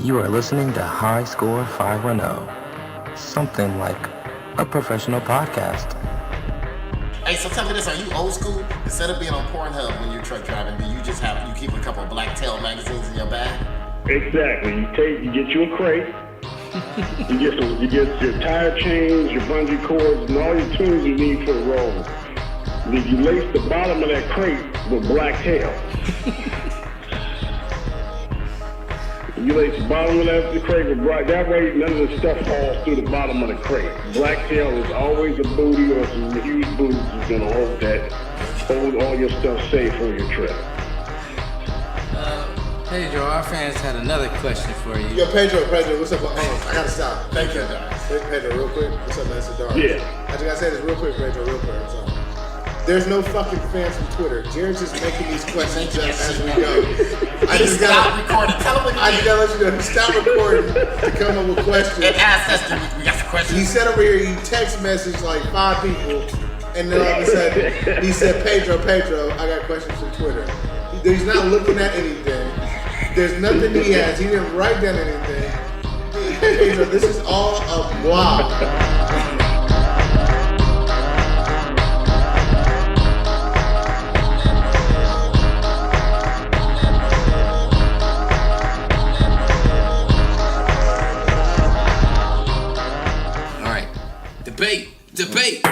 You are listening to High Score 510, something like a professional podcast. Hey, so tell me this: are you old school? Instead of being on Pornhub when you're truck driving, do you keep a couple of Black Tail magazines in your bag? Exactly. You get you a crate. you get your tire chains, your bungee cords, and all your tools you need for a roll. Then you lace the bottom of that crate with Black Tail. You lace the bottom of the crate with Black. That way, none of the stuff falls through the bottom of the crate. Black Tail is always a booty or some huge boots is gonna hold all your stuff safe on your trip. Pedro, our fans had another question for you. Yo, Pedro, what's up? I gotta stop. Thank you, Pedro, real quick. What's up, man? It's Dark. Yeah. I just gotta say this real quick, Pedro, real quick. I'm sorry. There's no fucking fans from Twitter. Jared's just making these questions as we go. I just gotta recording. Tell him I just gotta let you know. Stop recording to come up with questions. And ask us, we got some questions. He said over here, he text messaged like 5 people, and then all of a sudden, he said, Pedro, I got questions from Twitter. He's not looking at anything. There's nothing he has. He didn't write down anything. Pedro, this is all a wow. Debate.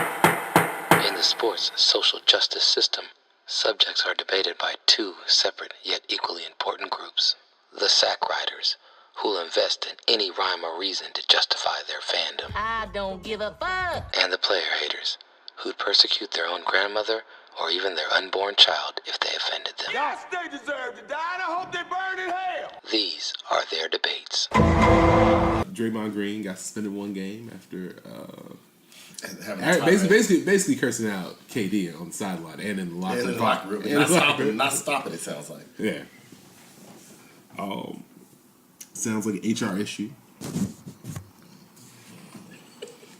In the sports social justice system, subjects are debated by two separate yet equally important groups. The sack riders, who'll invest in any rhyme or reason to justify their fandom. I don't give a fuck. And the player haters, who'd persecute their own grandmother or even their unborn child if they offended them. Y'all stay deserve to die, and I hope they burn in hell. These are their debates. Draymond Green got suspended one game after basically cursing out KD on the sideline and in the locker room. Not stopping, it sounds like. Yeah. Sounds like an HR issue.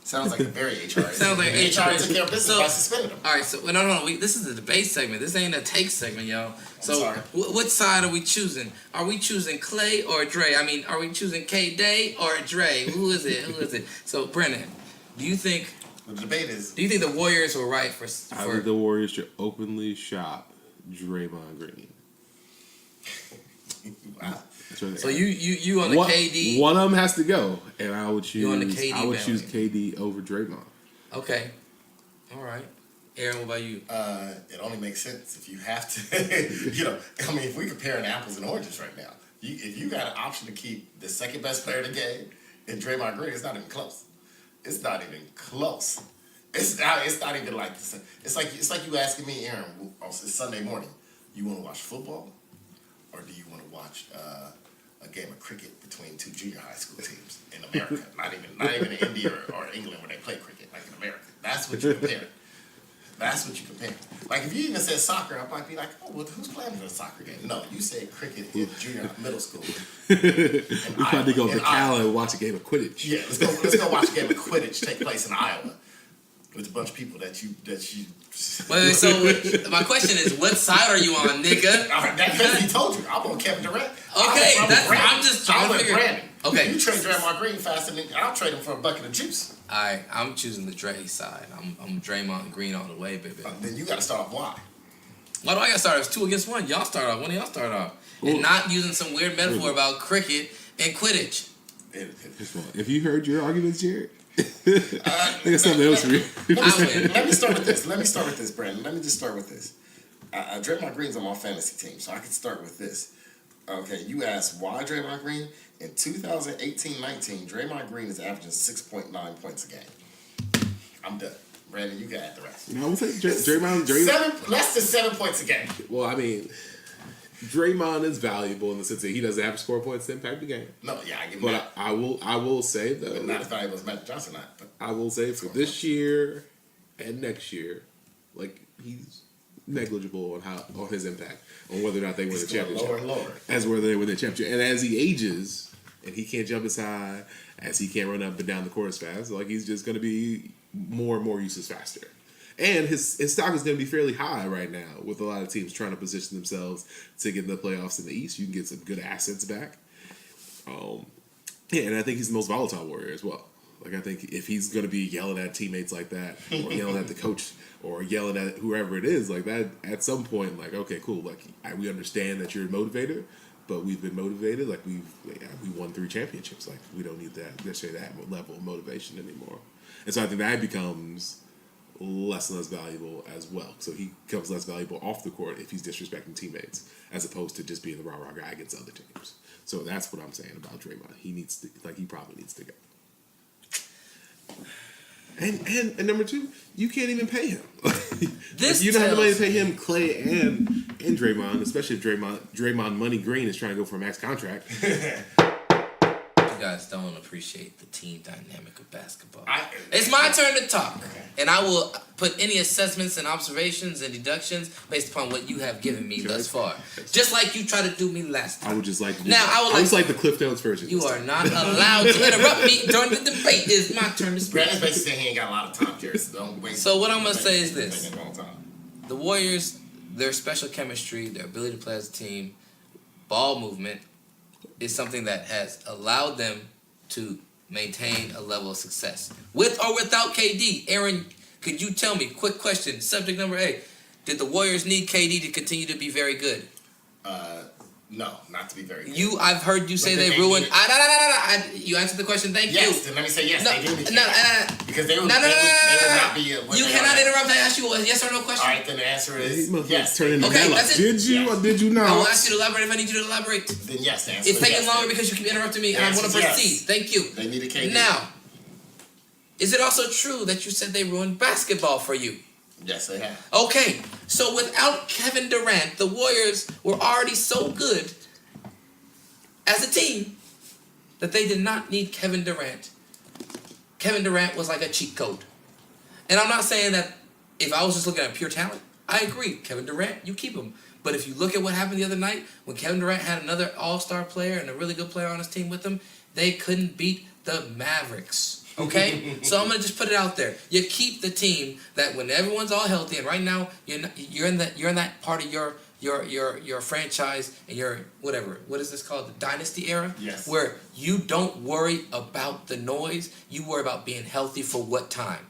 Sounds like a very HR issue. Sounds like an HR issue. Took care of business by suspending him. All right, so no. This is the debate segment. This ain't a take segment, y'all. So what side are we choosing? Are we choosing Clay or Dre? I mean, are we choosing K-Day or Dre? Who is it? So, Brennan, do you think... The debate is... Do you think the Warriors were right for... I think the Warriors should openly shop Draymond Green. Wow. So you on the KD? One of them has to go, and I would choose. You on the KD? I would choose KD over Draymond. Okay, all right. Aaron, what about you? It only makes sense if you have to. If we're comparing apples and oranges right now, if you got an option to keep the second best player in the game and Draymond Green, it's not even close. It's not even close. It's not even like this. It's like you asking me, Aaron, on Sunday morning, you want to watch football, or do you want to watch a game of cricket between two junior high school teams in America? not even in India or England where they play cricket, like in America. That's what you compare. Like if you even said soccer, I might be like, oh, well, who's playing in a soccer game? No, you said cricket in junior middle school. We tried to go to Cal and watch a game of Quidditch. Yeah, let's go watch a game of Quidditch take place in Iowa with a bunch of people that you. Wait, so my question is, what side are you on, nigga? That basically told you. I'm on Kevin Durant. Okay, I'm just trying to figure. Brandon. Okay, you trade Draymond Green faster than I'll trade him for a bucket of juice. Alright, I'm choosing the Dre side. I'm Draymond Green all the way, baby. Then you got to start off why? Why do I got to start? It's 2 against 1. Y'all start off. One of y'all start off, and not using some weird metaphor about cricket and Quidditch. If you heard your arguments, Jared. I think it's something else for you. Let me start with this, Brandon. Let me just start with this. Draymond Green's on my fantasy team, so I can start with this. Okay, you asked why Draymond Green? In 2018-19, Draymond Green is averaging 6.9 points a game. I'm done. Brandon, you can add the rest. I would say Draymond... Less than 7 points a game. Well, I mean... Draymond is valuable in the sense that he doesn't have to score points to impact the game. No, yeah, I give him that. But I will say though, but not as valuable as Magic Johnson. I will say for this year and next year, like he's negligible on his impact on whether or not they win the championship. Lower and lower. As whether they win the championship, and as he ages and he can't jump as high, as he can't run up and down the court as fast, like he's just going to be more and more useless faster. And his stock is going to be fairly high right now with a lot of teams trying to position themselves to get in the playoffs in the East. You can get some good assets back. Yeah, and I think he's the most volatile Warrior as well. Like, I think if he's going to be yelling at teammates like that, or yelling at the coach, or yelling at whoever it is, like that, at some point, like, okay, cool, like, we understand that you're a motivator, but we've been motivated. Like, we won 3 championships. Like, we don't need that level of motivation anymore. And so I think that becomes less and less valuable as well. So he becomes less valuable off the court if he's disrespecting teammates, as opposed to just being the rah-rah guy against other teams. So that's what I'm saying about Draymond. He probably needs to go. And number 2, you can't even pay him. You don't have the money to pay him, Clay and Draymond, especially if Draymond Money Green is trying to go for a max contract. You guys don't appreciate the team dynamic of basketball. It's my turn to talk, and I will put any assessments and observations and deductions based upon what you have given me thus far. Just like you tried to do me last time. I would just like to like the Cliff Notes version. You are not allowed to interrupt me during the debate. It's my turn to speak. Brad is basically saying he ain't got a lot of time, Jerry, so don't waste. So what I'm gonna say is this: the Warriors, their special chemistry, their ability to play as a team, ball movement, is something that has allowed them to maintain a level of success. With or without KD, Aaron, could you tell me, quick question, subject number 8, did the Warriors need KD to continue to be very good? No, not to be very good. I've heard you say they ruined. You answered the question. Thank you. Yes, then let me say yes. They do need because they would not be. You cannot interrupt. I asked you a yes or no question. All right, then the answer is yes. Okay, that's it. Did you or did you not? I will ask you to elaborate if I need you to elaborate. Then yes, the answer it's taking longer because you keep interrupting me, and I want to proceed. Thank you. They need a KD. Now, is it also true that you said they ruined basketball for you? Yes, they have. Okay, so without Kevin Durant, the Warriors were already so good as a team that they did not need Kevin Durant. Kevin Durant was like a cheat code. And I'm not saying that if I was just looking at pure talent, I agree. Kevin Durant, you keep him. But if you look at what happened the other night, when Kevin Durant had another all-star player and a really good player on his team with him, they couldn't beat the Mavericks. Okay? So I'm going to just put it out there. You keep the team that when everyone's all healthy, and right now you're in that part of your franchise and your whatever. What is this called? The dynasty era? Yes. Where you don't worry about the noise. You worry about being healthy for what time?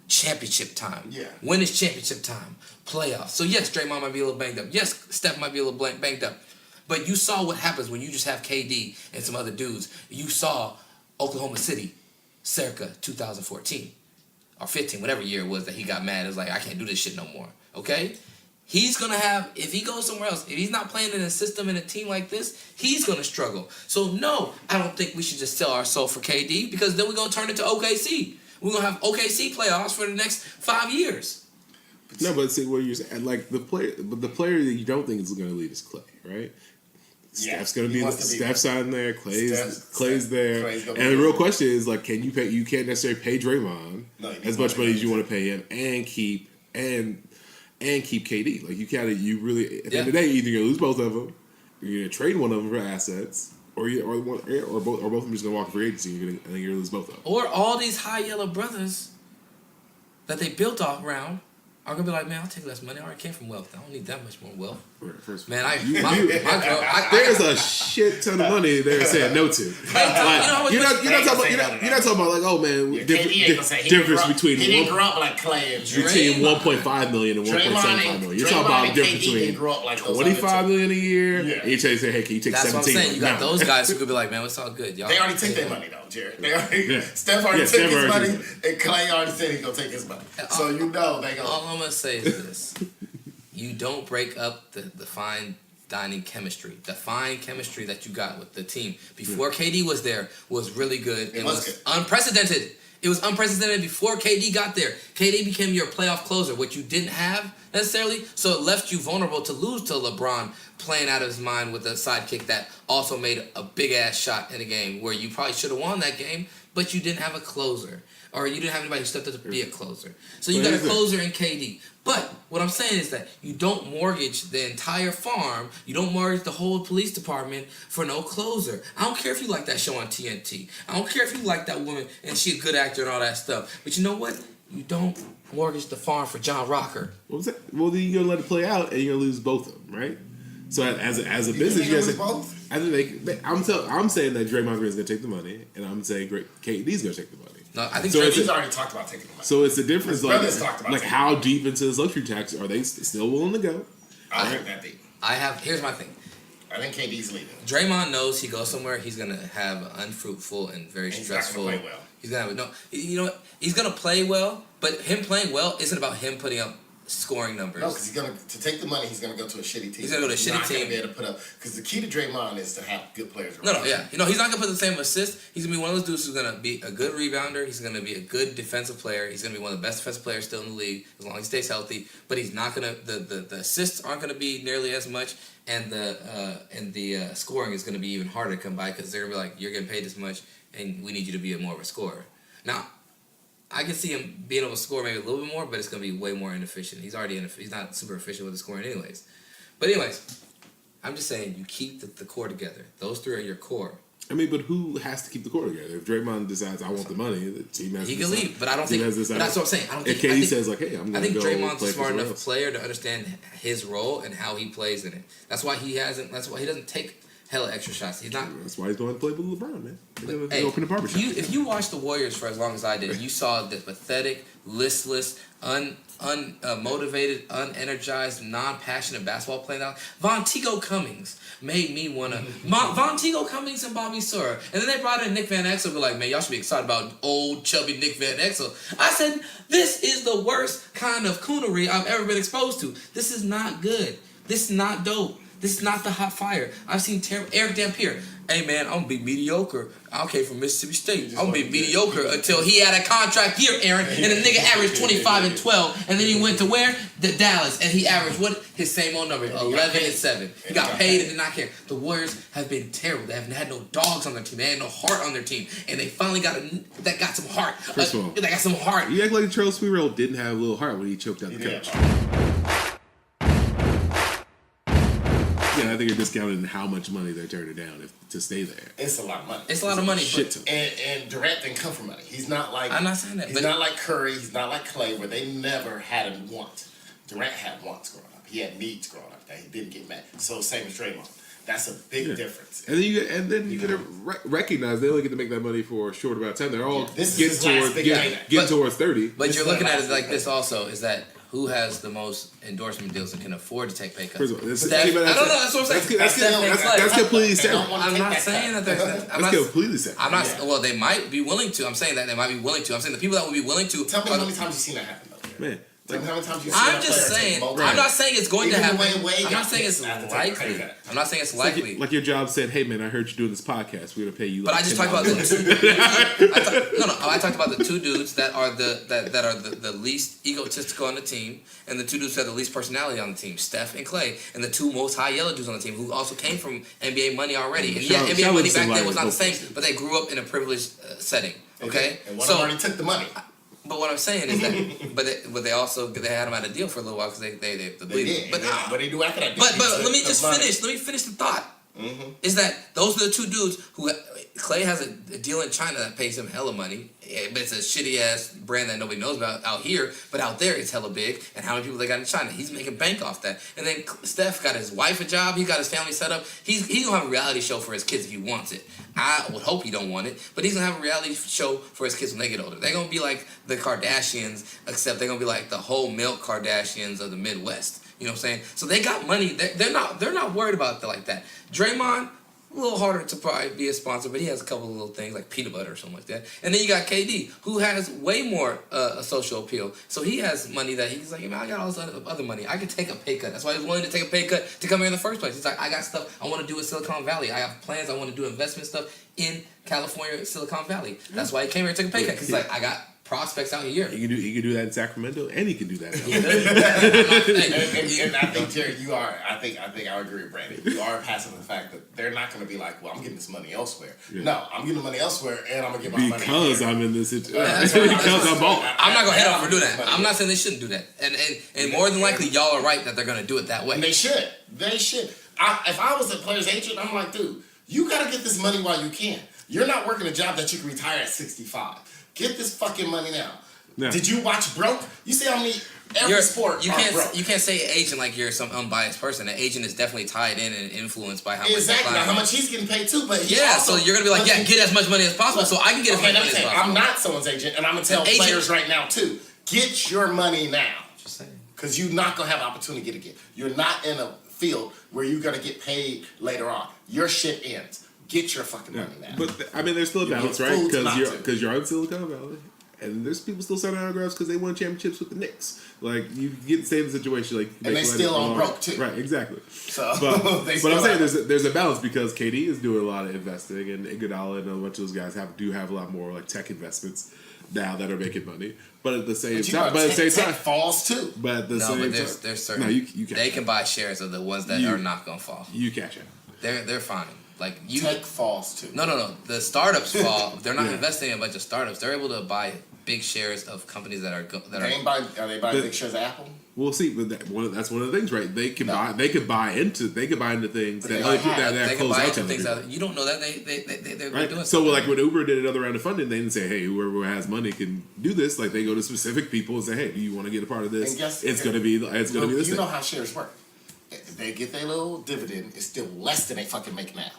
Championship time. Yeah. When is championship time? Playoffs. So yes, Draymond might be a little banged up. Yes, Steph might be a little banged up. But you saw what happens when you just have KD and some other dudes. You saw Oklahoma City circa 2014 or 15, whatever year it was that he got mad. It was like, I can't do this shit no more. Okay? He's going to have, if he goes somewhere else, if he's not playing in a system and a team like this, he's going to struggle. So no, I don't think we should just sell our soul for KD, because then we're going to turn into OKC. We're going to have OKC playoffs for the next 5 years. No, but see what you're saying. Like the player that you don't think is going to lead is Clay, right? Yeah, Steph's going to be Steph's on there. Clay's there. And the real question is, like, can you pay? You can't necessarily pay Draymond as much money as you want to pay him, and keep KD. Like, you really at the end of the day, either you're going to lose both of them, or you're going to trade one of them for assets, or both of them just going to walk free agency, and you're going to lose both of them. Or all these high yellow brothers that they built off around are gonna be like, man, I'll take less money. I already came from wealth. I don't need that much more wealth. First man, my girl. There's a shit ton of money they're saying no to. Like, you're not talking about like, oh man, difference between he didn't grow up like Clay and between 1.5 million and 1.75 million. You're talking about the difference between 25 million a year. Yeah. And you say, hey, can you take 17? That's what I'm saying. You got those guys who could be like, man, it's all good. Y'all they already took their money though, Jared. Steph already took his money, and Clay already said he's gonna take his money. So you know they gonna. All I'm gonna say is this: you don't break up the fine dining chemistry. The fine chemistry that you got with the team before KD was there was really good. It was unprecedented. It was unprecedented before KD got there. KD became your playoff closer, which you didn't have necessarily, so it left you vulnerable to lose to LeBron playing out of his mind with a sidekick that also made a big-ass shot in a game where you probably should have won that game, but you didn't have a closer. Or you didn't have anybody who stepped up to be a closer. So you got a closer in KD. But what I'm saying is that you don't mortgage the entire farm. You don't mortgage the whole police department for no closer. I don't care if you like that show on TNT. I don't care if you like that woman and she a good actor and all that stuff. But you know what? You don't mortgage the farm for John Rocker. What was that? Well, then you're gonna let it play out, and you're gonna lose both of them, right? So as a business, you guys both. I think I'm saying that Draymond Green is gonna take the money, and I'm saying KD's gonna take the money. No, I think He's already talked about taking the money. So it's the difference, His brothers talked about how deep into this luxury tax are they still willing to go? I think that deep. Here's my thing. I think KD's leaving. Draymond knows he goes somewhere, he's gonna have unfruitful and very stressful. He's not gonna play well. He's gonna you know what? He's gonna play well, but him playing well isn't about him putting up scoring numbers. No, because to take the money, he's gonna go to a shitty team. He's gonna go to a shitty team. He's not gonna be able to put up, because the key to Draymond is to have good players around. No, yeah. He's not gonna put the same assist. He's gonna be one of those dudes who's gonna be a good rebounder. He's gonna be a good defensive player. He's gonna be one of the best defensive players still in the league as long as he stays healthy. But he's not gonna the assists aren't gonna be nearly as much, and the scoring is gonna be even harder to come by because they're gonna be like, you're getting paid this much, and we need you to be more of a scorer. Now, I can see him being able to score maybe a little bit more, but it's going to be way more inefficient. He's already he's not super efficient with the scoring anyways. But anyways, I'm just saying you keep the core together. Those three are your core. I mean, but who has to keep the core together? If Draymond decides I want the money, the team has to can leave, but I don't think. But that's what I'm saying. If KD says like, "Hey, I'm going to go," I think Draymond's a smart enough player to understand his role and how he plays in it. That's why he doesn't take hella extra shots. He's not. That's why he's going to play with LeBron, man. Hey, open the barbershop. If you watched the Warriors for as long as I did, you saw the pathetic, listless, unmotivated, unenergized, non-passionate basketball playing out. Vonteego Cummings made me wanna. Vonteego Cummings and Bobby Sura, and then they brought in Nick Van Exel. Be like, man, y'all should be excited about old chubby Nick Van Exel. I said, this is the worst kind of coonery I've ever been exposed to. This is not good. This is not dope. This is not the hot fire. I've seen Eric Dampier. Hey, man, I'm going to be mediocre. I came from Mississippi State. I'm going to be mediocre until he had a contract year, Aaron, and the nigga averaged 25 and 12, and then he went to where? The Dallas, and he averaged what? His same old number, 11 and 7. He got paid and did not care. The Warriors have been terrible. They haven't had no dogs on their team. They had no heart on their team, and they finally got some heart. First of all, they got some heart. You act like Charles Sweetero didn't have a little heart when he choked out the coach. Yeah, I think you're discounting how much money they're turning down to stay there. It's a lot of money. It's a lot of money. And Durant didn't come from money. He's not like. I'm not saying that. He's not like Curry. He's not like Clay, where they never had a want. Durant had wants growing up. He had needs growing up that he didn't get met. So same as Draymond. That's a big difference. And then you gotta recognize they only get to make that money for a short amount of time. They're all getting towards 30. But you're looking at it like this also, is that who has the most endorsement deals and can afford to take pay cuts? First of all, Steph, I don't know. That's what I'm saying. That's completely separate. I'm not saying that there's. That's completely separate. I'm not. Well, they might be willing to. I'm saying that they might be willing to. I'm saying the people that would be willing to. Tell me how many times you've seen that happen, though. Man. How many times you've seen I'm just saying. I'm not saying it's going to happen. I'm not saying it's likely. I'm not saying it's likely. Like your job said, hey man, I heard you doing this podcast. We're gonna pay you. But like I just talked about I talked about the two dudes that are the least egotistical on the team, and the two dudes that have the least personality on the team, Steph and Clay, and the two most high yellow dudes on the team who also came from NBA money already. And yeah, NBA money back then was not the same, but they grew up in a privileged setting. Okay, and one of them already took the money. But what I'm saying is that, but they had him out of deal for a little while because they did. But what do you do after that? But let me just finish. Let me finish the thought. Mm-hmm. Is that those are the two dudes who Clay has a deal in China that pays him hella money, but it's a shitty ass brand that nobody knows about out here, but out there it's hella big. And how many people they got in China? He's making bank off that. And then Steph got his wife a job. He got his family set up. He's gonna have a reality show for his kids if he wants it. I would hope he don't want it, but he's gonna have a reality show for his kids when they get older. They're gonna be like the Kardashians, except they're gonna be like the whole milk Kardashians of the Midwest. You know what I'm saying? So they got money. They're not worried about it like that. Draymond, a little harder to probably be a sponsor, but he has a couple of little things like peanut butter or something like that. And then you got KD, who has way more social appeal. So he has money that he's like, man, I got all this other money. I could take a pay cut. That's why he's willing to take a pay cut to come here in the first place. He's like, I got stuff I want to do in Silicon Valley. I have plans. I want to do investment stuff in California, Silicon Valley. That's why he came here and took a pay cut. Because he's like, I got prospects out here. He can do that in Sacramento, and he can do that. And I think, Jerry, you are. I think I agree with Brandon. You are passing the fact that they're not going to be like, well, I'm getting this money elsewhere. Yeah. No, I'm getting the money elsewhere, and I'm going to get my money because I'm in this situation. Because I'm balling. I'm not going to hit on for doing that. I'm not saying they shouldn't do that. And more than likely, y'all are right that they're going to do it that way. And they should. They should. If I was a player's agent, I'm like, dude, you got to get this money while you can. You're not working a job that you can retire at 65. Get this fucking money now. Yeah. Did you watch Broke? You see how many every sport you are can't broke. you can't say agent like you're some unbiased person. An agent is definitely tied in and influenced by how much Exactly. Now, how much he's getting paid too, but he also, so you're gonna be like, get as much money as possible, so I can get as much money as possible. I'm not someone's agent, and I'm gonna tell players right now too: get your money now, because you're not gonna have an opportunity to get it again. You're not in a field where you're gonna get paid later on. Your shit ends. Get your fucking money now. But I mean, there's still a balance, right? Because you're on Silicon Valley, and there's people still signing autographs because they won championships with the Knicks. Like you get the same situation, like and they still on broke too, right? Exactly. So, but I'm saying there's a balance because KD is doing a lot of investing, and Iguodala and a bunch of those guys do have a lot more like tech investments now that are making money. But at the same time, tech falls too. But at the same time, there's certain. No, you they can buy shares of the ones that are not gonna fall. You catch it. They're fine. Like tech falls too. No. The startups fall. They're not investing in a bunch of startups. They're able to buy big shares of companies that are. Are they buying big shares of Apple? We'll see, but that's one of the things, right? They could buy into things that other people that close out to things. You don't know that they're right? doing. So like when Uber did another round of funding, they didn't say, "Hey, whoever has money can do this." Like they go to specific people and say, "Hey, do you want to get a part of this?" It's going to be this. You know how shares work. They get their little dividend. It's still less than they fucking make now.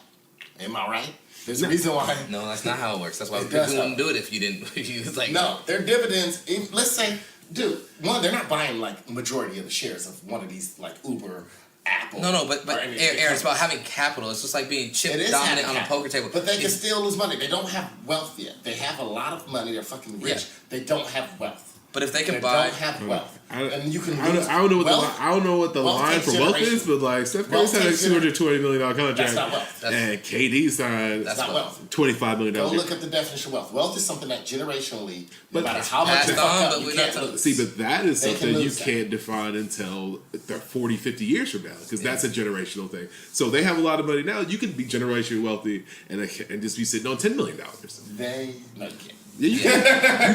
Am I right? There's a reason why. No, that's not how it works. That's why people wouldn't do it if you didn't. It's like no, their dividends. Let's say, dude, they're not buying like majority of the shares of one of these like Uber, Apple. No, but Aaron, it's about having capital. It's just like being chip dominant on a poker table. But they can still lose money. They don't have wealth yet. They have a lot of money. They're fucking rich. Yeah. They don't have wealth. But if they can they buy, don't have wealth, and you can. I don't know what the line for wealth is, but like Steph Curry signed a $220 million contract. That's not wealth. And KD signed that's not wealth. $25 million. Go look at the definition of wealth. Wealth is something that generationally, no matter how much you fuck up, you can't lose. See, but that is something you can't define until 40, 50 years from now, because that's a generational thing. So they have a lot of money now. You can be generationally wealthy and just be sitting on $10 million. No, you can't. Yeah, you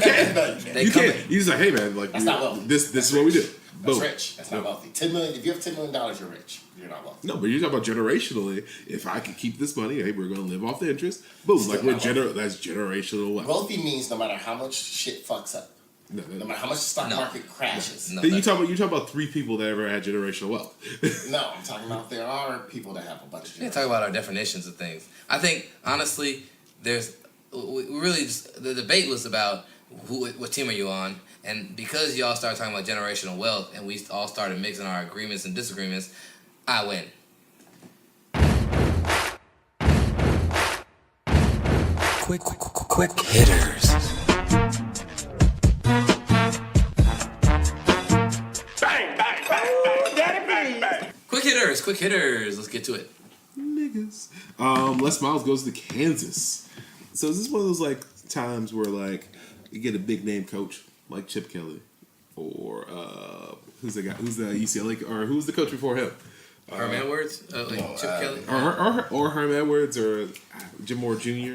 can. You can't. You just like, hey man, like that's not wealthy. This is what we do. That's rich. That's not wealthy. $10 million. If you have $10 million, you're rich. You're not wealthy. No, but you're talking about generationally. If I could keep this money, hey, we're going to live off the interest. Boom, still like that's generational wealth. Wealthy means no matter how much shit fucks up. No matter how much the stock market crashes. Then you talk about 3 people that ever had generational wealth. No, I'm talking about there are people that have a bunch of. You talk about our definitions of things. I think honestly, the debate was about what team are you on, and because y'all started talking about generational wealth and we all started mixing our agreements and disagreements, I win. Quick hitters. Bang, bang, bang, daddy, bang, bang. Quick hitters. Let's get to it. Niggas. Les Miles goes to Kansas. So is this one of those like times where like you get a big name coach like Chip Kelly, or who's the guy? Who's the UCLA or who's the coach before him? Herm Edwards, Chip Kelly, or Herm Edwards, or Jim Moore Jr.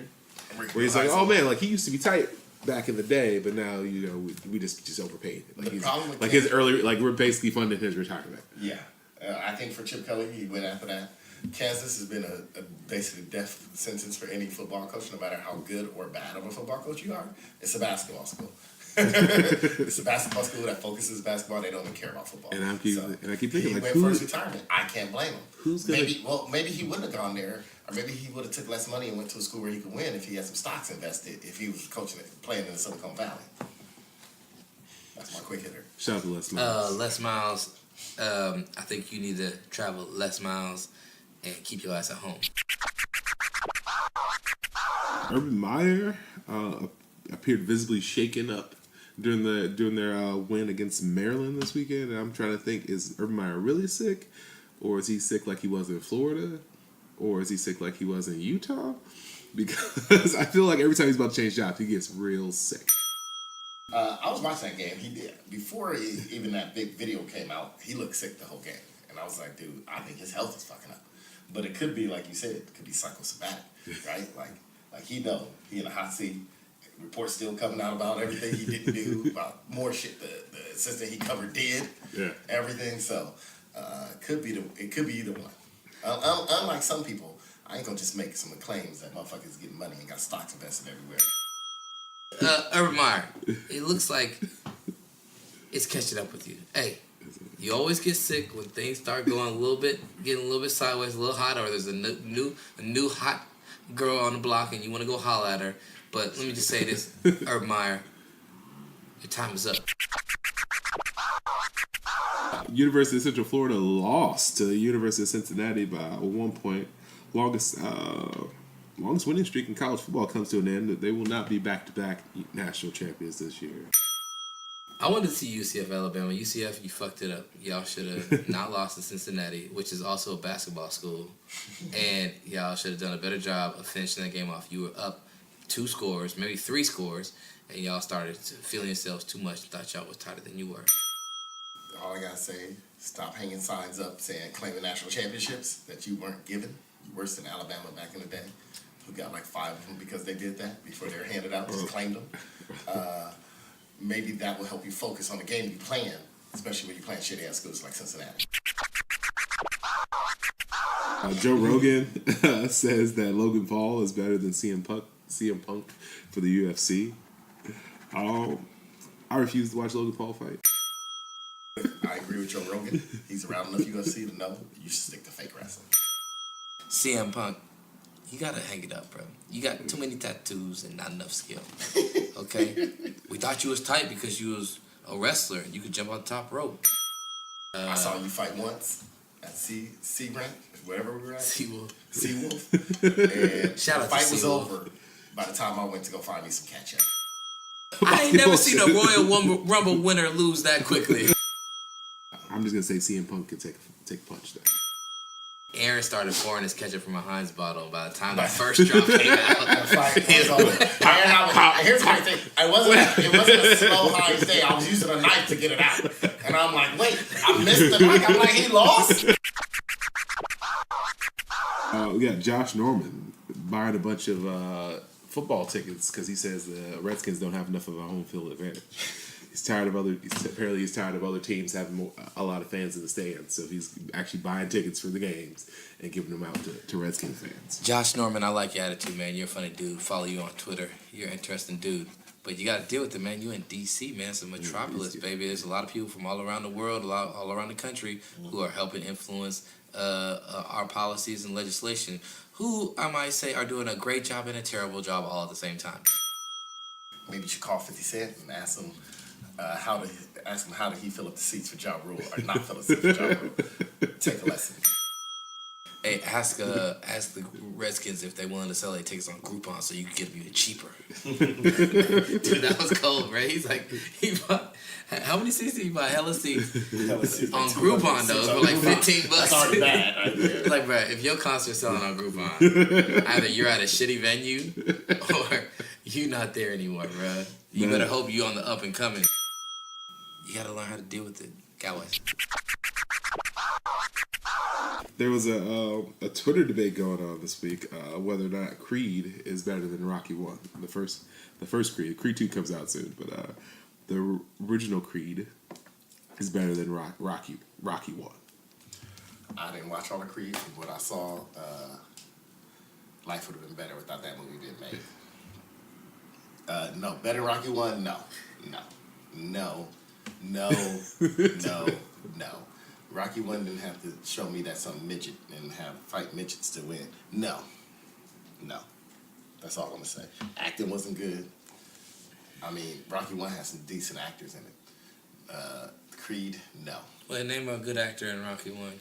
Where he's like, oh man, like he used to be tight back in the day, but now we just overpaid. Like his early, like we're basically funding his retirement. Yeah, I think for Chip Kelly, he went after that. Kansas has been a basically death sentence for any football coach, no matter how good or bad of a football coach you are. It's a basketball school. It's a basketball school that focuses basketball. They don't even care about football. And I keep thinking, he like, went for his retirement. I can't blame him. Who's gonna? Maybe he wouldn't have gone there, or maybe he would have took less money and went to a school where he could win if he had some stocks invested. If he was coaching it, playing in the Silicon Valley. That's my quick hitter. Shout out to Les Miles. Les Miles. I think you need to travel less miles and keep your ass at home. Urban Meyer appeared visibly shaken up during their win against Maryland this weekend. And I'm trying to think: is Urban Meyer really sick, or is he sick like he was in Florida, or is he sick like he was in Utah? Because I feel like every time he's about to change jobs, he gets real sick. I was watching that game. He did before even that big video came out. He looked sick the whole game, and I was like, dude, I think his health is fucking up. But it could be, like you said, it could be psychosomatic, right? Like he in a hot seat. Reports still coming out about everything he didn't do, about more shit the assistant he covered did, everything. So it could be either one. Unlike some people, I ain't gonna just make some claims that motherfuckers getting money and got stocks invested everywhere. Urban Meyer, it looks like it's catching up with you. Hey, you always get sick when things start going getting a little bit sideways, a little hot, or there's a new hot girl on the block and you want to go holler at her. But let me just say this, Urban Meyer, your time is up. University of Central Florida lost to the University of Cincinnati by 1 point. Longest winning streak in college football comes to an end. They will not be back-to-back national champions this year. I wanted to see UCF Alabama. UCF, you fucked it up. Y'all should have not lost to Cincinnati, which is also a basketball school. And y'all should have done a better job of finishing that game off. You were up 2 scores, maybe 3 scores, and y'all started feeling yourselves too much and thought y'all was tighter than you were. All I gotta say, stop hanging signs up saying claiming national championships that you weren't given. You're worse than Alabama back in the day, who got like 5 of them because they did that before they were handed out, just claimed them. Maybe that will help you focus on the game you're playing, especially when you're playing shitty ass schools like Cincinnati. Joe Rogan says that Logan Paul is better than CM Punk for the UFC. I refuse to watch Logan Paul fight. I agree with Joe Rogan. He's around enough UFC to know you should stick to fake wrestling. CM Punk, you gotta hang it up, bro. You got too many tattoos and not enough skill. Okay? We thought you was tight because you was a wrestler and you could jump on the top rope. I saw you fight once at Sea Ranch, wherever we were at. Seawolf. And Shout the out fight to was Seawolf. over by the time I went to go find me some ketchup. I ain't never seen a Royal Rumble winner lose that quickly. I'm just gonna say CM Punk can take a punch there. Aaron started pouring his ketchup from a Heinz bottle, and by the time the first drop came out, Here's the funny thing. It wasn't a slow Heinz day. I was using a knife to get it out. And I'm like, wait, I missed the mic. I'm like, he lost? We got Josh Norman buying a bunch of football tickets because he says the Redskins don't have enough of a home field advantage. He's tired of other teams having a lot of fans in the stands, so he's actually buying tickets for the games and giving them out to Redskins fans. Josh Norman, I like your attitude, man. You're a funny dude. Follow you on Twitter. You're an interesting dude. But you got to deal with it, man. You in D.C., man. It's a metropolis, baby. There's a lot of people from all around the world, all around the country, who are helping influence our policies and legislation, who, I might say, are doing a great job and a terrible job all at the same time. Maybe you should call 50 Cent and ask him how did he fill up the seats for Ja Rule, or not fill up the seats for Ja Rule. Take a lesson. Hey, ask the Redskins if they willing to sell their tickets on Groupon so you can get them even cheaper. Dude, that was cold, right? He's like, he bought, how many seats did he buy? Hella seats on Groupon, though, for like $15. That's already bad right there. Like, bro, if your concert's selling on Groupon, either you're at a shitty venue or you not there anymore, bro. You better hope you on the up and coming. You gotta learn how to deal with it, Cowboys. There was a Twitter debate going on this week whether or not Creed is better than Rocky 1. The first Creed. Creed 2 comes out soon, but the original Creed is better than Rocky 1. I didn't watch all the Creed. From what I saw, life would have been better without that movie being made. No, better than Rocky 1? No. Rocky 1 didn't have to show me that some midget and fight midgets to win. No. That's all I'm gonna say. Acting wasn't good. I mean, Rocky 1 has some decent actors in it. Creed, no. Well, name a good actor in Rocky 1.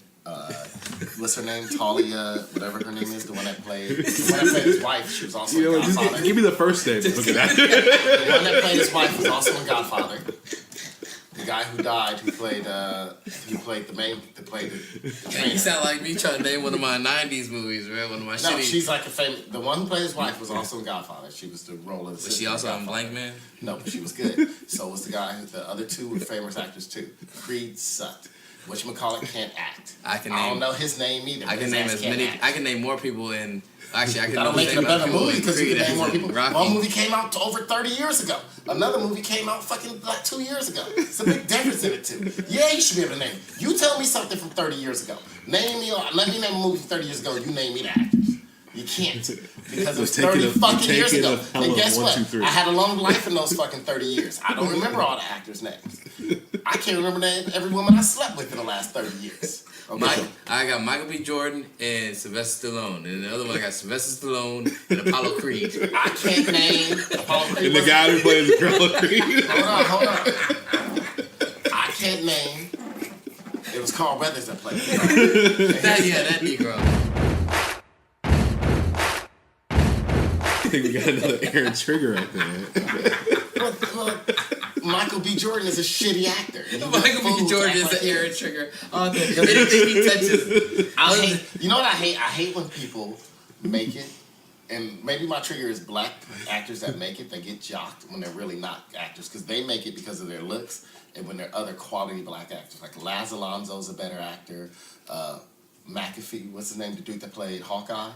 What's her name? Talia, whatever her name is, the one that played his wife. She was also in Godfather. Give me the first name. Look at that. The one that played his wife was also in Godfather. The guy who died, who played the trainer. You sound like me trying to name one of my '90s movies, right? One of my shitty. No, she's like the one who played his wife was also in Godfather. She was the role of the. Was she also in Blank Man? No, but she was good. So was the guy. The other two were famous actors too. Creed sucked. Whatchamacallit can't act. I don't know his name either. I can name as many. I can name more people in. Actually, I can That'll make it a better movie because you can name more people. Rocky. One movie came out over 30 years ago. Another movie came out fucking like 2 years ago. It's a big difference in it too. Yeah, you should be able to name it. You tell me something from 30 years ago. Let me name a movie from 30 years ago. You name me the actors. You can't. Because it was Taking 30 a- fucking years taking ago. a hell And of guess 1, what? 2, 3. I had a long life in those fucking 30 years. I don't remember all the actors' names. I can't remember every woman I slept with in the last 30 years. Okay? I got Michael B. Jordan and Sylvester Stallone. And the other one I got Sylvester Stallone and Apollo Creed. I can't name Apollo Creed. And the guy who plays Apollo Creed. Hold on. I can't name. It was Carl Weathers that played it. that Negro. I think we got another Aaron Trigger out there. Look, Michael B. Jordan is a shitty actor. Michael B. Jordan is the Aaron Trigger. Anything he touches. You know what I hate? I hate when people make it, and maybe my trigger is black actors that make it. They get jocked when they're really not actors because they make it because of their looks, and when they're other quality black actors. Like Laz Alonso's a better actor. McAfee, what's his name? The dude that played Hawkeye.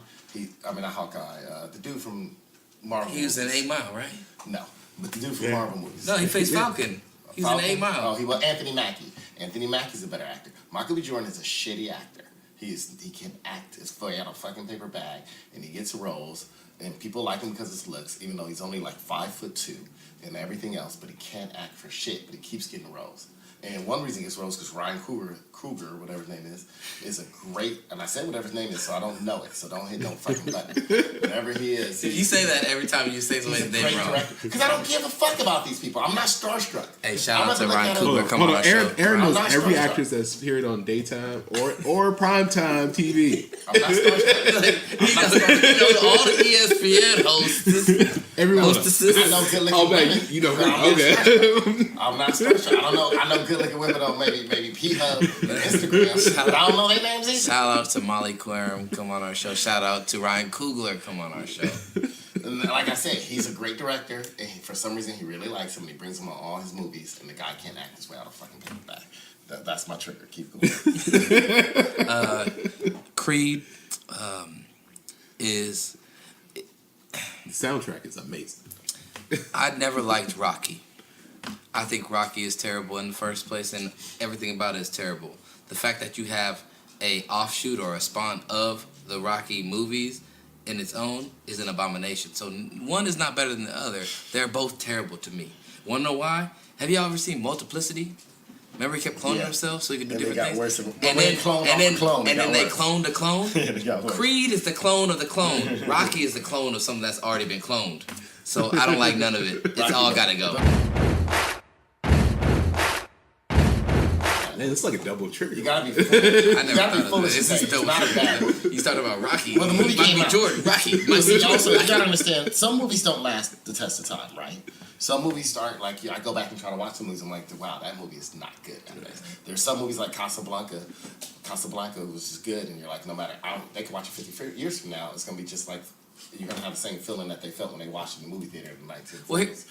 Not Hawkeye. The dude from Marvel. He was in movies. 8 Mile, right? No, but the dude from Marvel movies. No, he faced Falcon. He was in 8 Mile. Oh, he was Anthony Mackie. Anthony Mackie's a better actor. Michael B. Jordan is a shitty actor. He can act as he had a fucking paper bag, and he gets roles, and people like him because of his looks, even though he's only like 5'2" and everything else, but he can't act for shit, but he keeps getting roles. And one reason he gets roles because Ryan Coogler, whatever his name is a great, and I said whatever his name is, so I don't know it, so don't hit no fucking button. Whatever he is. You say that every time you say somebody's name wrong. Because I don't give a fuck about these people. I'm not starstruck. Hey, shout out to Ryan Coogler. Come on our show. Aaron knows every actress that's appeared on daytime or primetime TV. I'm not starstruck. He knows all the ESPN hosts. Everyone. Hostesses. I know good looking women. You know I'm okay. I'm not starstruck. I know good looking women on maybe P-Hub and Instagram, but I don't know their names either. Shout out to Molly Querim, come on our show. Shout out to Ryan Coogler, come on our show. And like I said, he's a great director, and for some reason he really likes him, and he brings him on all his movies, and the guy can't act his way out of fucking paper bag. That's my trigger. Keep going. Creed is... The soundtrack is amazing. I never liked Rocky. I think Rocky is terrible in the first place, and everything about it is terrible. The fact that you have a offshoot or a spawn of the Rocky movies in its own is an abomination. So one is not better than the other. They're both terrible to me. Want to know why? Have you all ever seen Multiplicity? Remember he kept cloning himself so he could do different things? Worse. And then they cloned a clone. Creed is the clone of the clone. Rocky is the clone of something that's already been cloned. So I don't like none of it. It's all got to go. Man, it's like a double trigger. You gotta be. You I never gotta be thought full of of that. This shit. is dope. Not a bad movie. He's talking about Rocky. Well, the movie came out. Jordan, Rocky. See, also, you gotta understand, some movies don't last the test of time, right? Some movies start, like, I go back and try to watch some movies, I'm like, wow, that movie is not good. There's some movies like Casablanca was just good, and you're like, no matter, they can watch it 50 years from now, it's gonna be just like, you're gonna have the same feeling that they felt when they watched it in the movie theater in the 1940s.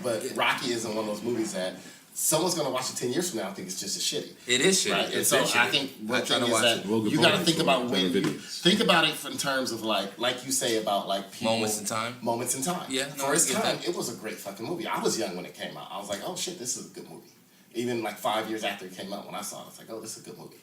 But Rocky isn't one of those movies that someone's gonna watch it 10 years from now and think it's just as shitty. It is shitty. Right? And so I think what thing is that you gotta think about when you think about it in terms of like you say about like people, Moments in time. Moments in time. Yeah, no, for its I get time, that. it was a great fucking movie. I was young when it came out. I was like, oh shit, this is a good movie. Even like 5 years after it came out, when I saw it, I was like, oh, this is a good movie.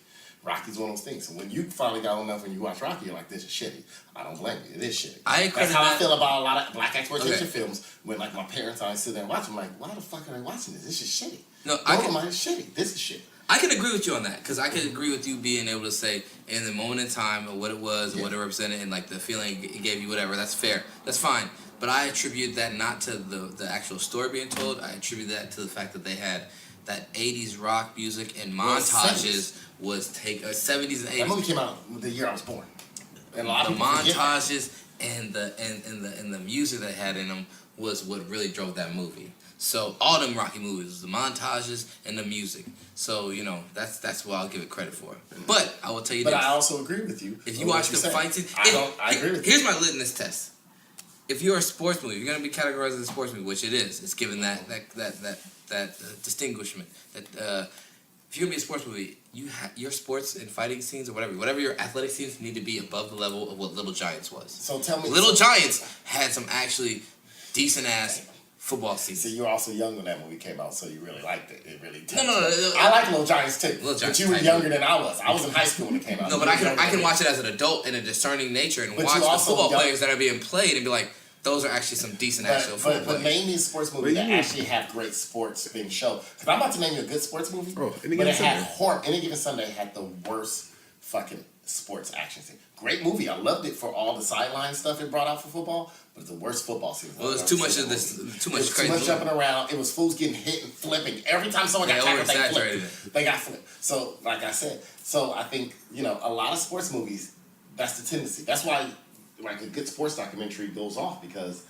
Rocky's one of those things. So when you finally got old enough and you watch Rocky, you're like, this is shitty. I don't blame you. It is shitty. That's how I feel about a lot of black exploitation films. When like my parents always sit there and watch them, like, why the fuck are they watching this? This is shitty. No, it's shitty. This is shit. I can agree with you on that because I can agree with you being able to say in the moment in time of what it was, what it represented, and like the feeling it gave you, whatever. That's fair. That's fine. But I attribute that not to the actual story being told. I attribute that to the fact that they had that 80s rock music and montages was 70s and 80s. That movie came out the year I was born. And a lot of montages and the music they had in them was what really drove that movie. So all them Rocky movies, the montages and the music. So that's what I'll give it credit for. But I will tell you this. But I also agree with you. If you watch the fight scene, I agree with you. Here's my litmus test. If you're a sports movie, you're gonna be categorized as a sports movie, which it is. It's given that distinguishment. That if you're gonna be a sports movie, your sports and fighting scenes or whatever your athletic scenes need to be above the level of what Little Giants was. So tell me, Little Giants had some actually decent ass football season. See, you were also young when that movie came out, so you really liked it. It really touched No. I like Little Giants too. Little Giants but you were tight. younger than I was. I was in high school when it came out. No, but I can watch it as an adult in a discerning nature and But watch you the also football young- players that are being played and be like, those are actually some decent actual football But players. name me a sports movie that actually have great sports being shown. Because I'm about to name you a good sports movie. Oh, Any but Given it had Sunday. Any Given Sunday had the worst fucking sports action scene. Great movie. I loved it for all the sideline stuff it brought out for football. But it's the worst football season. Well, there's too much of this, too much Too crazy. much jumping around. It was fools getting hit and flipping. Every time someone got tackled, they overexaggerated flipped. They got flipped. So, like I said, I think, a lot of sports movies, that's the tendency. That's why, like, a good sports documentary goes off because,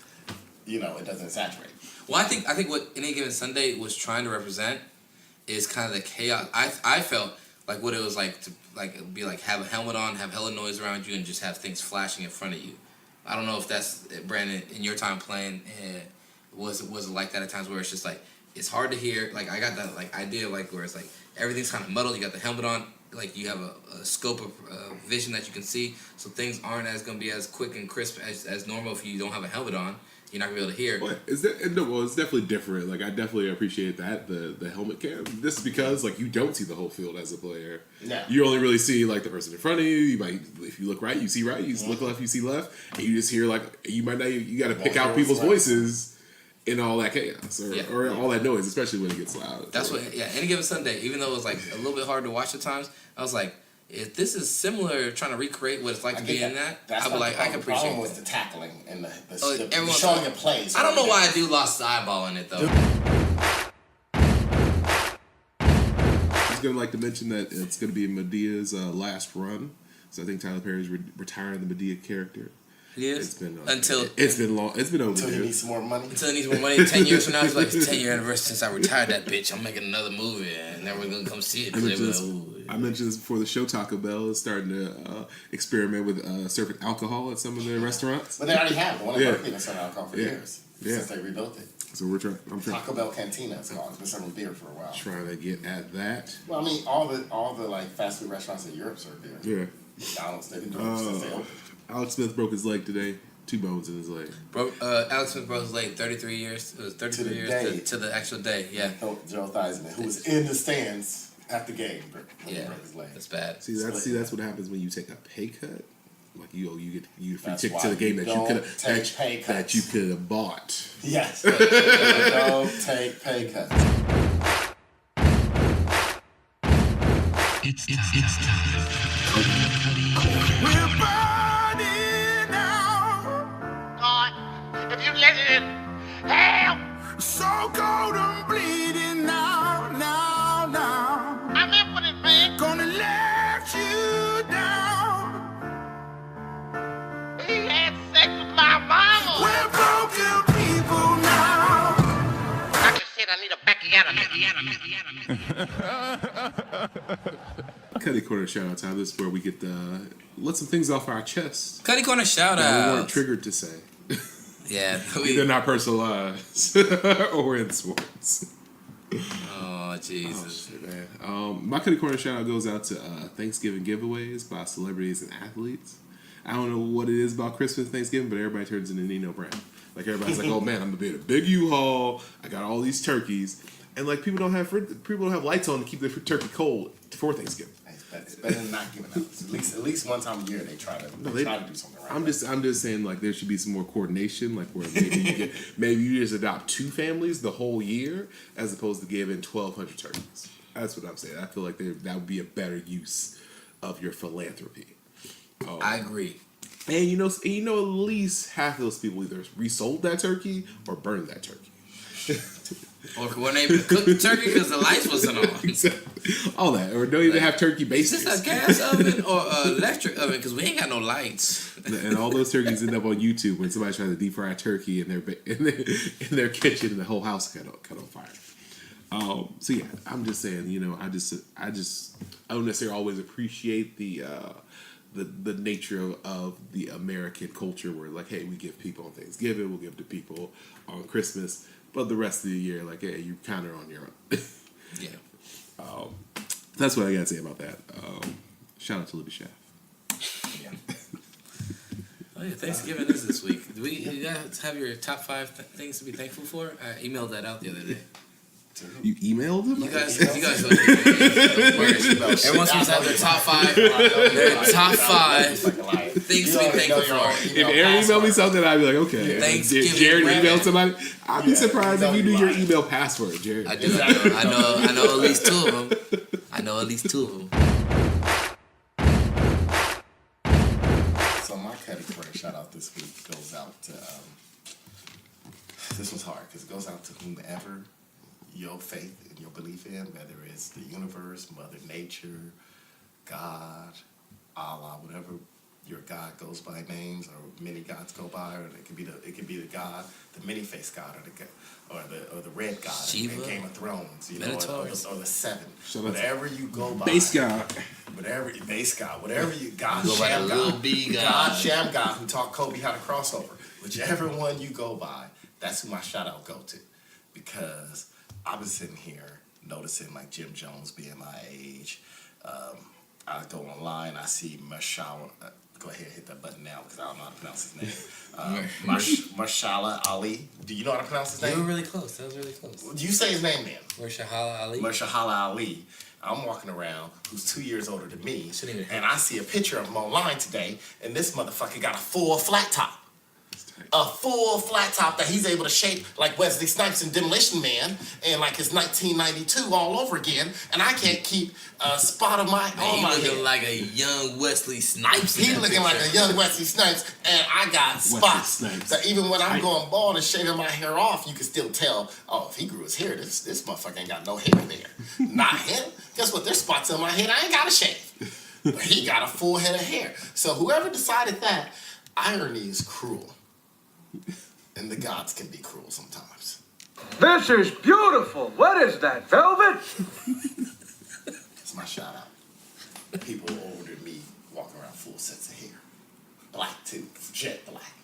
it doesn't saturate. Well, I think what Any Given Sunday was trying to represent is kind of the chaos. I felt like what it was like to be like have a helmet on, have hella noise around you, and just have things flashing in front of you. I don't know if that's Brandon in your time playing. Was it like that at times where it's just like it's hard to hear? Like I got that like idea like where it's like everything's kind of muddled. You got the helmet on, like you have a scope of vision that you can see, so things aren't gonna be as quick and crisp as normal if you don't have a helmet on. You're not gonna be able to hear. Well, it's definitely different. Like I definitely appreciate that the helmet cam. This is because like you don't see the whole field as a player. Yeah. You only really see like the person in front of you. You might, if you look right, you see right. You look left, you see left, and you just hear like you might not. You got to pick out people's voices in all that chaos or all that noise, especially when it gets loud. That's what. Yeah, Any Given Sunday, even though it was like a little bit hard to watch at times, I was like, if this is similar, trying to recreate what it's like to be in that, I'd be like, I can appreciate it. The problem was the tackling and the everyone's showing of plays. I don't know why I do lost the eyeball in it though. I was gonna like to mention that it's gonna be Medea's last run. So I think Tyler Perry's retiring the Medea character. He is. It's been It's been long. It's been over. Until he needs some more money. Until he needs more money. 10 years from now, he's like, it's 10-year anniversary since I retired that bitch. I'm making another movie, and then we're gonna come see it. I mentioned this before the show. Taco Bell is starting to experiment with serving alcohol at some of their restaurants. But they already have one in Berkeley that's serving alcohol for years since they rebuilt it. So we're trying. Taco Bell Cantina. It's called. It's been serving beer for a while. Trying to get at that. Well, I mean, all the like fast food restaurants in Europe serve beer. Yeah. McDonald's, they've been doing it since they opened. Alex Smith broke his leg today. 2 bones in his leg. Alex Smith broke his leg 33 years. It was 33 years to the actual day. Yeah. Joe Theismann, who was in the stands at the game, broke his leg. That's bad. See, that's what happens when you take a pay cut. Like you get free That's ticket why to the game you that you don't could take pay that cuts. you could have bought. Yes. Don't take pay cuts. It's time. We're burning now. God, if you let it in, help! So cold and bleeding now, now, now. I'm in for it, man. Gonna let you down. He had sex with my mama. We're broken people now. I just said I need a Cutty Corner Shoutouts time. This is where we get let some things off our chest Cutty Corner that we weren't Shoutouts. triggered to say. Yeah. Either not personalized or in sports. Oh, Jesus. Shit, man. My Cutty Corner Shoutout goes out to Thanksgiving giveaways by celebrities and athletes. I don't know what it is about Christmas and Thanksgiving, but everybody turns into Nino Brown. Like everybody's like, oh man, I'm gonna be in a big U-Haul. I got all these turkeys, and like people don't have lights on to keep the turkey cold for Thanksgiving. It's better than not giving up. At least one time a year they try to do something right. I'm just saying like there should be some more coordination, like where maybe you just adopt 2 families the whole year as opposed to giving 1,200 turkeys. That's what I'm saying. I feel like that would be a better use of your philanthropy. I agree. And you know, at least half of those people either resold that turkey or burned that turkey. Or weren't able to cook the turkey because the lights wasn't on. All that, or don't even have turkey Is bases. this a gas oven or an electric oven? Because we ain't got no lights. And all those turkeys end up on YouTube when somebody tries to deep fry a turkey in their kitchen and the whole house cut on fire. So yeah, I'm just saying, I don't necessarily always appreciate the nature of the American culture where like, hey, we give people on Thanksgiving, we'll give to people on Christmas, but the rest of the year, like, hey, you kind of on your own. Yeah. That's what I gotta say about that. Shout out to Libby Chef. Yeah. Oh, yeah, Thanksgiving is this week. You guys have your top 5 things to be thankful for? I emailed that out the other day. You emailed them? You guys don't everyone's supposed to have their top 5. Their top 5 things to be thankful for. If Aaron emailed me something, I'd be like, okay. Thanksgiving. Jared emailed somebody. I'd be surprised if you knew your email password, Jared. I do. I know at least 2 of them. So my Cutty Corner shout out this week goes out to this was hard because it goes out to whomever your faith and your belief in, whether it's the universe, Mother Nature, God, Allah, whatever your God goes by names, or many gods go by, or it could be the God, the many-faced God, or the red God in Game of Thrones, you know, or the Seven, whatever you go by. Base God. Whatever you God, go Sham by God, B God, Sham God, who taught Kobe how to cross over. Whichever one you go by, that's who my shout out go to, because I've been sitting here noticing like Jim Jones being my age. I go online, I see Mashallah. Go ahead, hit that button now because I don't know how to pronounce his name. Marshala Ali. Do you know how to pronounce his name? You were really close. That was really close. You say his name then. Marshala Ali. Marshala Ali. I'm walking around, who's 2 years older than me, and I see a picture of him online today, and this motherfucker got a full flat top. A full flat top that he's able to shape like Wesley Snipes in Demolition Man and like it's 1992 all over again, and I can't keep a spot of my on my head. Looking like a young Wesley Snipes. He's looking like a young Wesley Snipes, and I got spots that even when I'm going bald and shaving my hair off, you can still tell, oh, if he grew his hair, this motherfucker ain't got no hair there. Not him. Guess what? There's spots on my head I ain't got to shave. But he got a full head of hair. So whoever decided that, irony is cruel. And the gods can be cruel sometimes. This is beautiful. What is that, velvet? It's my shout out. People older than me walking around full sets of hair. Black too, jet black.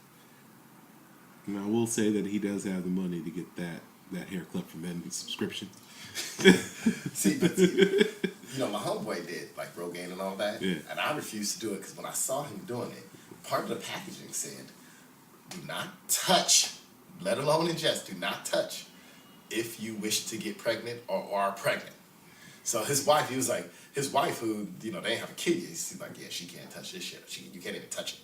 And I will say that he does have the money to get that hair clip from Men's subscription. See, but you know, my homeboy did like Rogaine and all that, and I refused to do it because when I saw him doing it, part of the packaging said, do not touch, let alone ingest, do not touch if you wish to get pregnant or are pregnant. So his wife, his wife who, you know, they ain't have a kid, he's like, yeah, she can't touch this shit. You can't even touch it.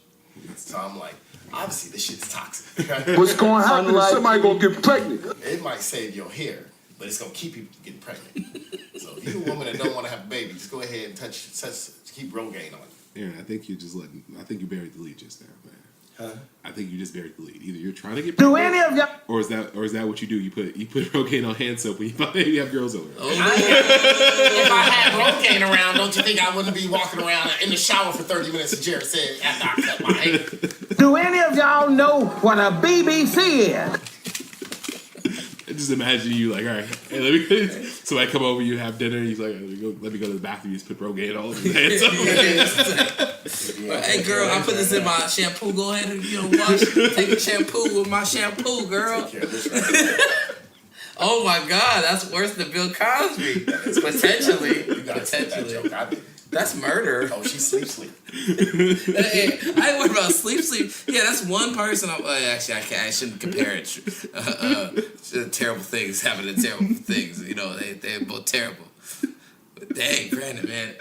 So I'm like, obviously this shit is toxic. Right? What's going to happen is somebody going to get pregnant. It might save your hair, but it's going to keep you from getting pregnant. So if you're a woman that don't want to have a baby, just go ahead and keep Rogaine on. Aaron, I think you buried the lead just now, man. Huh? I think you just buried the lead. Either you're trying to get pregnant, any of y'all, or is that what you do? You put Rogaine on hand soap when you have girls over. Oh, if I had Rogaine around, don't you think I wouldn't be walking around in the shower for 30 minutes? As Jared said after I cut my hair. Do any of y'all know what a BBC is? Just imagine you like, all right, hey, let me. So I come over, you have dinner. He's like, let me go to the bathroom. You just put Rogaine all over your hands. Hey girl, I put this in my shampoo. Go ahead and wash. Take a shampoo with my shampoo, girl. Oh my God, that's worse than Bill Cosby. Potentially. You gotta say that joke. I did. That's murder. Oh, she sleep. Hey, I ain't worried about sleep. Yeah, that's one person. Actually, I shouldn't compare it. Terrible things happen to terrible things. You know, they're both terrible. But dang, granted, man.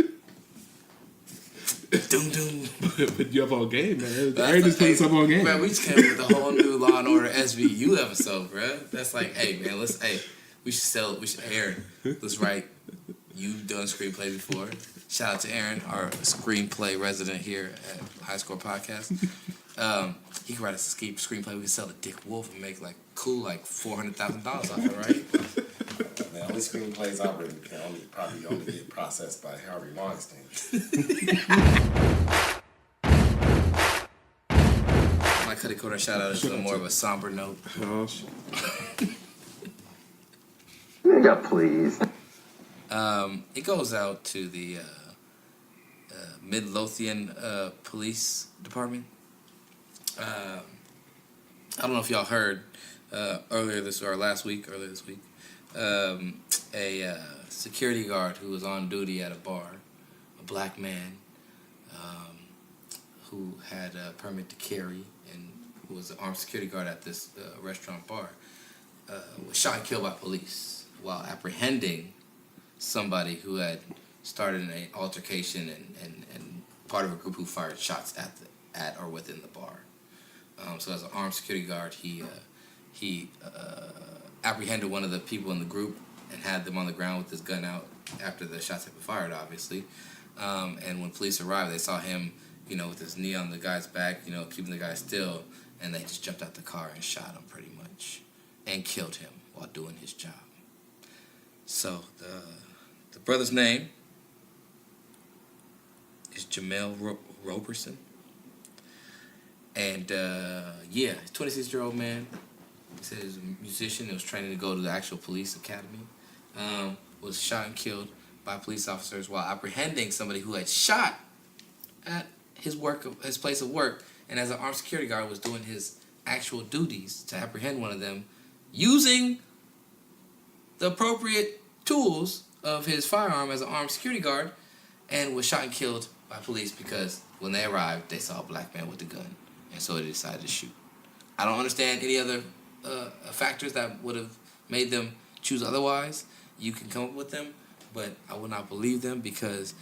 Doom. Put you up on game, man. I just put us up on game. Man, we just came up with a whole new Law and Order SVU episode, bro. That's like, hey, man, we should Aaron. Let's write. You've done screenplay before. Shout out to Aaron, our screenplay resident here at High Score Podcast. He can write a screenplay. We can sell to Dick Wolf and make $400,000 off it, right? The only screenplays I really can only get processed by Harvey Weinstein. My Cutty Corner Shoutout is on more of a somber note. Oh, shit. Nigga, please. It goes out to the Midlothian Police Department. I don't know if y'all heard earlier this week, a security guard who was on duty at a bar, a black man, who had a permit to carry and who was an armed security guard at this restaurant bar, was shot and killed by police while apprehending somebody who had started an altercation and part of a group who fired shots at or within the bar. So as an armed security guard, he apprehended one of the people in the group and had them on the ground with his gun out after the shots had been fired, obviously. And when police arrived, they saw him, with his knee on the guy's back, keeping the guy still, and they just jumped out the car and shot him pretty much and killed him while doing his job. So the brother's name is Jamel Roberson. And 26-year-old man. He said he was a musician and was training to go to the actual police academy. Was shot and killed by police officers while apprehending somebody who had shot at his place of work, and as an armed security guard was doing his actual duties to apprehend one of them using the appropriate tools of his firearm as an armed security guard, and was shot and killed by police because when they arrived, they saw a black man with a gun, and so they decided to shoot. I don't understand any other factors that would have made them choose otherwise. You can come up with them, but I will not believe them because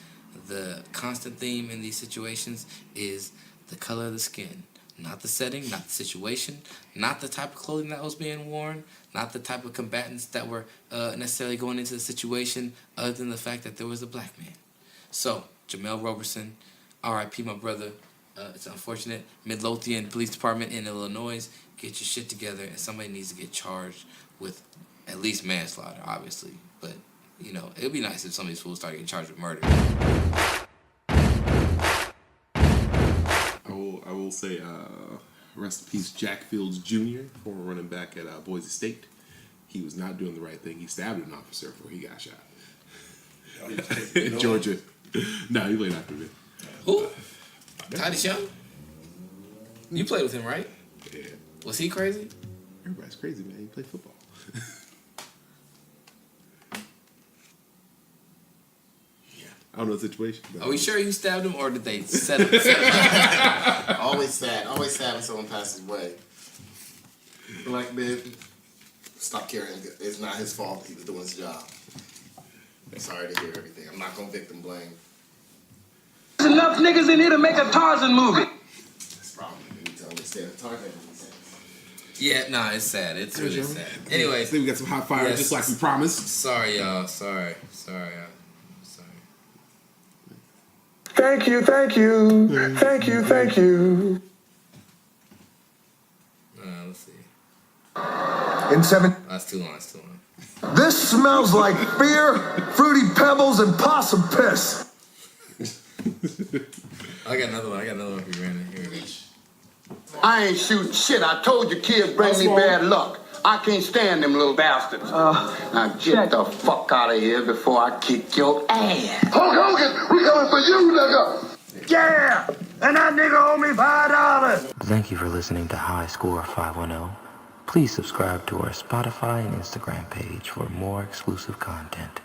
the constant theme in these situations is the color of the skin, not the setting, not the situation, not the type of clothing that was being worn, not the type of combatants that were necessarily going into the situation, other than the fact that there was a black man. So, Jamel Roberson, R.I.P. my brother. It's unfortunate. Midlothian Police Department in Illinois, get your shit together, and somebody needs to get charged with at least manslaughter, obviously. But, it would be nice if some of these fools started getting charged with murder. I will say, rest in peace, Jack Fields Jr., former running back at Boise State. He was not doing the right thing. He stabbed an officer before he got shot. In Georgia. No, he played after me. Who? Titus Young? You played with him, right? Yeah. Was he crazy? Everybody's crazy, man. He played football. I don't know the situation. Are we sure you stabbed him, or did they set him? Always sad when someone passes away. Black man, stop caring. It's not his fault. He was doing his job. I'm sorry to hear everything. I'm not gonna victim blame. There's enough niggas in here to make a Tarzan movie. That's probably you need to understand the Tarzan movie. Yeah, nah, it's sad. It's really sad. Anyways, I think we got some hot fire, just like we promised. Sorry, y'all. Sorry. Thank you. Let's see. In 7. That's too long. This smells like beer, fruity pebbles, and possum piss. I got another one for you, Brandon. Here. I ain't shooting shit. I told you kids bring me bad luck. I can't stand them little bastards. Now get the fuck out of here before I kick your ass. Hulk Hogan, we coming for you, nigga. Yeah, and that nigga owe me $5. Thank you for listening to High Score 510. Please subscribe to our Spotify and Instagram page for more exclusive content.